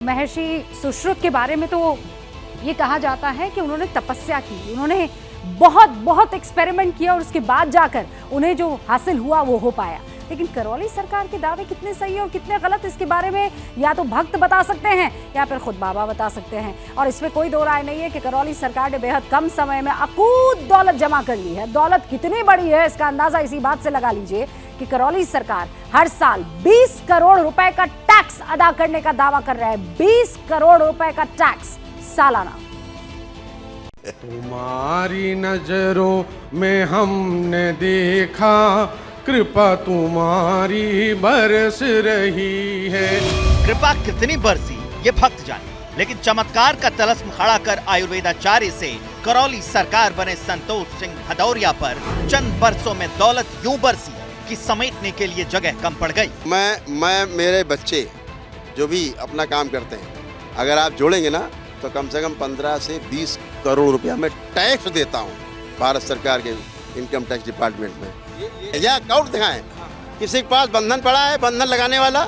महर्षि सुश्रुत के बारे में तो ये कहा जाता है कि उन्होंने तपस्या की, उन्होंने बहुत एक्सपेरिमेंट किया और उसके बाद जाकर उन्हें जो हासिल हुआ वो हो पाया। लेकिन करौली सरकार के दावे कितने सही और कितने गलत, इसके बारे में या तो भक्त बता सकते हैं या फिर खुद बाबा बता सकते हैं। और इसमें कोई दो राय नहीं है कि करौली सरकार ने बेहद कम समय में अकूत दौलत जमा कर ली है। दौलत कितनी बड़ी है इसका अंदाजा इसी बात से लगा लीजिए कि करौली सरकार हर साल 20 करोड़ रुपए का टैक्स अदा करने का दावा कर रहा है। 20 करोड़ रुपए का टैक्स सालाना। तुम्हारी नजरों में हमने देखा, कृपा तुम्हारी बरस रही है। कृपा कितनी बरसी ये भक्त जाने, लेकिन चमत्कार का तलस्म खड़ा कर आयुर्वेदाचार्य से करौली सरकार बने संतोष सिंह भदौरिया पर चंद बरसों में दौलत यूं बरसी कि समेटने के लिए जगह कम पड़ गई। मैं मेरे बच्चे जो भी अपना काम करते हैं, अगर आप जोड़ेंगे ना तो कम से कम 15 से 20 करोड़ रुपया मैं टैक्स देता हूँ भारत सरकार के इनकम टैक्स डिपार्टमेंट में। या अकाउंट दिखाएं, किसी के पास बंधन पड़ा है, बंधन लगाने वाला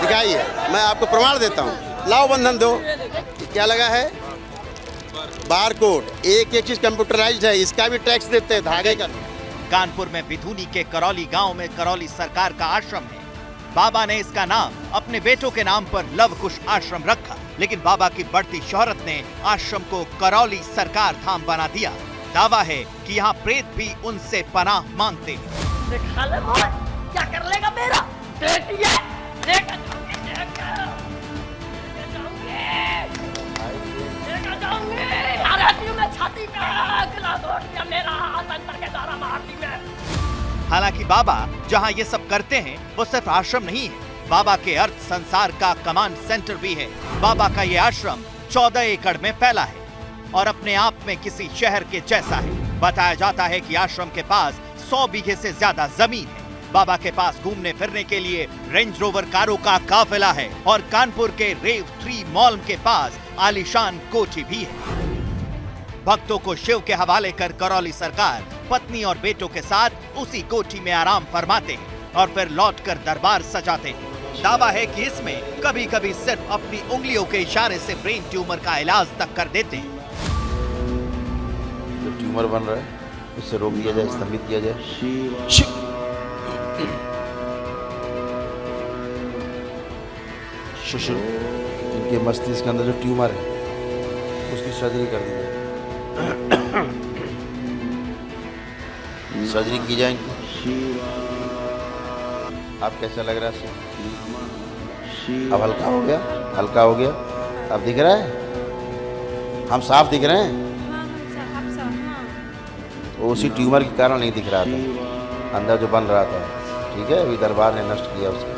दिखाइए, मैं आपको प्रमाण देता हूँ। लाओ बंधन दो। क्या लगा है? Bar code. एक चीज कंप्यूटराइज्ड है, इसका भी टैक्स देते हैं, धागे का। कानपुर में बिधुनी के करौली गांव में करौली सरकार का आश्रम है। बाबा ने इसका नाम अपने बेटों के नाम पर लव कुश आश्रम रखा, लेकिन बाबा की बढ़ती शोहरत ने आश्रम को करौली सरकार धाम बना दिया। दावा है कि यहाँ प्रेत भी उनसे पनाह मांगते हैं। क्या कर लेगा मेरा बेटी है? छाती में गिला तोड़ दिया मेरा, अंदर के द्वारा मार दी मैं। हालांकि बाबा जहां ये सब करते हैं वो सिर्फ आश्रम नहीं है, बाबा के अर्थ संसार का कमांड सेंटर भी है। बाबा का ये आश्रम 14 एकड़ में फैला है और अपने आप में किसी शहर के जैसा है। बताया जाता है कि आश्रम के पास 100 बीघे से ज्यादा जमीन है। बाबा के पास घूमने फिरने के लिए रेंज रोवर कारों का काफिला है और कानपुर के रेव 3 मॉल के पास आलीशान कोठी भी है। भक्तों को शिव के हवाले कर करौली सरकार पत्नी और बेटों के साथ उसी कोठी में आराम फरमाते हैं और फिर लौटकर दरबार सजाते हैं। दावा है कि इसमें कभी कभी सिर्फ अपनी उंगलियों के इशारे से ब्रेन ट्यूमर का इलाज तक कर देते हैं। जो ट्यूमर बन रहा है उससे रोक दिया जाए, स्तंभित किया जाए। इनके मस्तिष्क के अंदर जो ट्यूमर है उसकी सर्जरी कर दी जाए। सर्जरी की जाएगी। अब कैसा लग रहा है? अब हल्का हो गया, हल्का हो गया। अब दिख रहा है, हम साफ दिख रहे हैं। तो उसी ट्यूमर के कारण नहीं दिख रहा था, अंदर जो बन रहा था। ठीक है, अभी दरबार ने नष्ट किया उसको।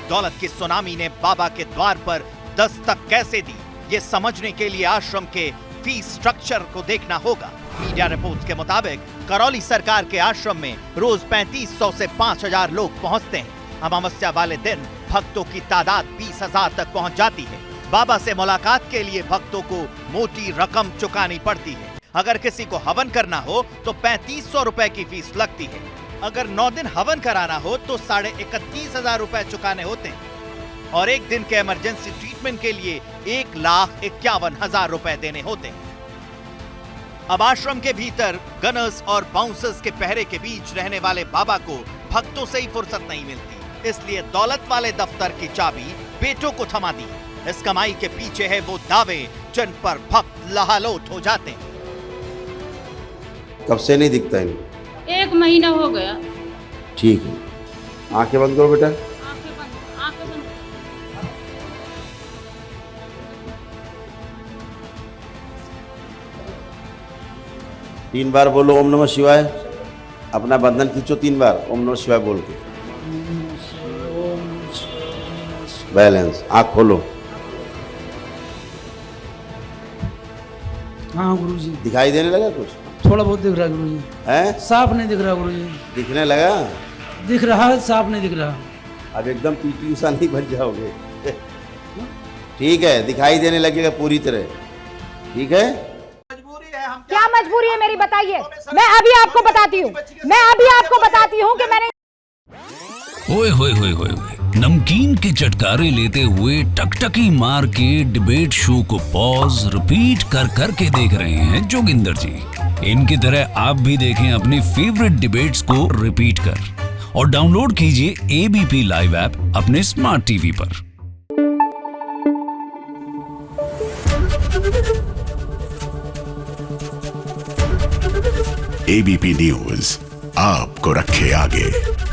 दौलत की सुनामी ने बाबा के द्वार पर दस्तक कैसे दी, ये समझने के लिए आश्रम के फीस स्ट्रक्चर को देखना होगा। मीडिया रिपोर्ट्स के मुताबिक करौली सरकार के आश्रम में रोज 3500 से 5000 लोग पहुंचते हैं। अमावस्या वाले दिन भक्तों की तादाद 20,000 तक पहुंच जाती है। बाबा से मुलाकात के लिए भक्तों को मोटी रकम चुकानी पड़ती है। अगर किसी को हवन करना हो तो 3500 रुपए की फीस लगती है। अगर 9 दिन हवन कराना हो तो 31,500 रुपए चुकाने होते हैं और एक दिन के इमरजेंसी ट्रीटमेंट के लिए 1,51,000 रुपए देने होते हैं। अब आश्रम के भीतर गनर्स और बाउंसर्स के पहरे के बीच रहने वाले बाबा को भक्तों से ही फुर्सत नहीं मिलती, इसलिए दौलत वाले दफ्तर की चाबी बेटों को थमा दी। इस कमाई के पीछे है वो दावे जिन पर भक्त लहालोट हो जाते हैं। कब से नहीं दिखता इनको? 1 महीना हो गया। ठीक है, आंखें बंद करो बेटा। आंखें बंद, आंखें बंद। तीन बार बोलो ओम नमः शिवाय। अपना बंधन खींचो 3 बार ओम नमः शिवाय बोल के। बैलेंस। आँख खोलो। हाँ गुरुजी। दिखाई देने लगा कुछ? थोड़ा बहुत दिख रहा है गुरुजी। है? साफ नहीं दिख रहा गुरुजी। दिखने लगा? दिख रहा है, साफ नहीं दिख रहा। अब एकदम पीटी उषा नहीं बन जाओगे। ठीक है, दिखाई देने लगेगा पूरी तरह। ठीक है। क्या मजबूरी है मेरी, बताइए। मैं अभी आपको बताती हूँ कि मैंने ओए होए होए होए नमकीन के चटकारे लेते हुए टकटकी मार के डिबेट शो को पॉज रिपीट कर कर के देख रहे हैं जोगिंदर जी। इनकी तरह आप भी देखें अपनी फेवरेट डिबेट्स को रिपीट कर और डाउनलोड कीजिए एबीपी लाइव ऐप अपने स्मार्ट टीवी पर। एबीपी न्यूज आपको रखे आगे।